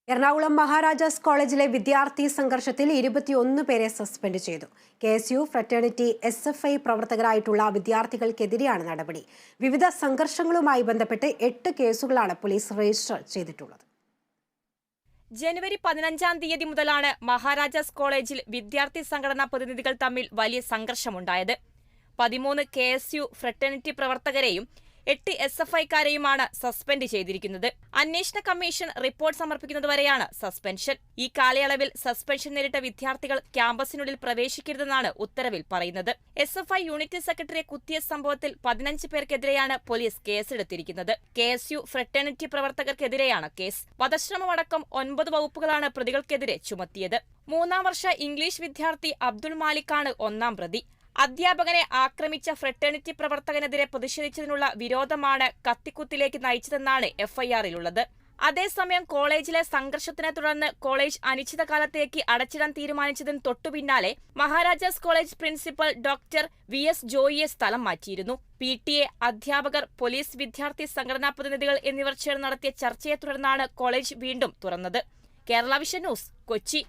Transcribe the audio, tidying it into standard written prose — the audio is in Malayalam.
എറണാകുളം മഹാരാജാസ് കോളേജിലെ വിദ്യാർത്ഥി സംഘർഷത്തിൽ 21 പേരെ സസ്പെൻഡ് ചെയ്തു. KSU ഫ്രറ്റേണിറ്റി SFI പ്രവർത്തകരായിട്ടുള്ള വിദ്യാർത്ഥികൾക്കെതിരെയാണ് നടപടി. വിവിധ സംഘർഷങ്ങളുമായി ബന്ധപ്പെട്ട് 8 കേസുകളാണ് പോലീസ് രജിസ്റ്റർ ചെയ്തിട്ടുള്ളത്. ജനുവരി 15-ാം തീയതി മുതലാണ് മഹാരാജാസ് കോളേജിൽ വിദ്യാർത്ഥി സംഘടനാ പ്രതിനിധികൾ തമ്മിൽ വലിയ സംഘർഷമുണ്ടായത്. 13 KSU ഫ്രറ്റേണിറ്റി പ്രവർത്തകരെയും 8 SFIക്കാരെയുമാണ് സസ്പെൻഡ് ചെയ്തിരിക്കുന്നത്. അന്വേഷണ കമ്മീഷൻ റിപ്പോർട്ട് സമർപ്പിക്കുന്നതുവരെയാണ് സസ്പെൻഷൻ. ഈ കാലയളവിൽ സസ്പെൻഷൻ നേരിട്ട വിദ്യാർത്ഥികൾ ക്യാമ്പസിനുള്ളിൽ പ്രവേശിക്കരുതെന്നാണ് ഉത്തരവിൽ പറയുന്നത്. SFI യൂണിറ്റ് സെക്രട്ടറിയെ കുത്തിയ സംഭവത്തിൽ 15 പേർക്കെതിരെയാണ് പോലീസ് കേസെടുത്തിരിക്കുന്നത്. KSU ഫ്രറ്റേണിറ്റി പ്രവർത്തകർക്കെതിരെയാണ് കേസ്. വധശ്രമമടക്കം 9 വകുപ്പുകളാണ് പ്രതികൾക്കെതിരെ ചുമത്തിയത്. 3ാം വർഷ ഇംഗ്ലീഷ് വിദ്യാർത്ഥി അബ്ദുൾ മാലിക്കാണ് 1ാം പ്രതി. അധ്യാപകനെ ആക്രമിച്ച ഫ്രറ്റേണിറ്റി പ്രവർത്തകനെതിരെ പ്രതിഷേധിച്ചതിനുള്ള വിരോധമാണ് കത്തിക്കുത്തിലേക്ക് നയിച്ചതെന്നാണ് FIR-ലുള്ളത്. അതേസമയം കോളേജിലെ സംഘർഷത്തിനെ തുടർന്ന് കോളേജ് അനിശ്ചിതകാലത്തേക്ക് അടച്ചിടാൻ തീരുമാനിച്ചതിന് തൊട്ടുപിന്നാലെ Maharajas college principal doctor VS ജോയിയെ സ്ഥലം മാറ്റിയിരുന്നു. PTA, അധ്യാപകർ, പോലീസ്, വിദ്യാർത്ഥി സംഘടനാ പ്രതിനിധികൾ എന്നിവർ ചേർന്ന് നടത്തിയ ചർച്ചയെ തുടർന്നാണ് കോളേജ് വീണ്ടും തുറന്നത്. Kerala vision news, Kochi.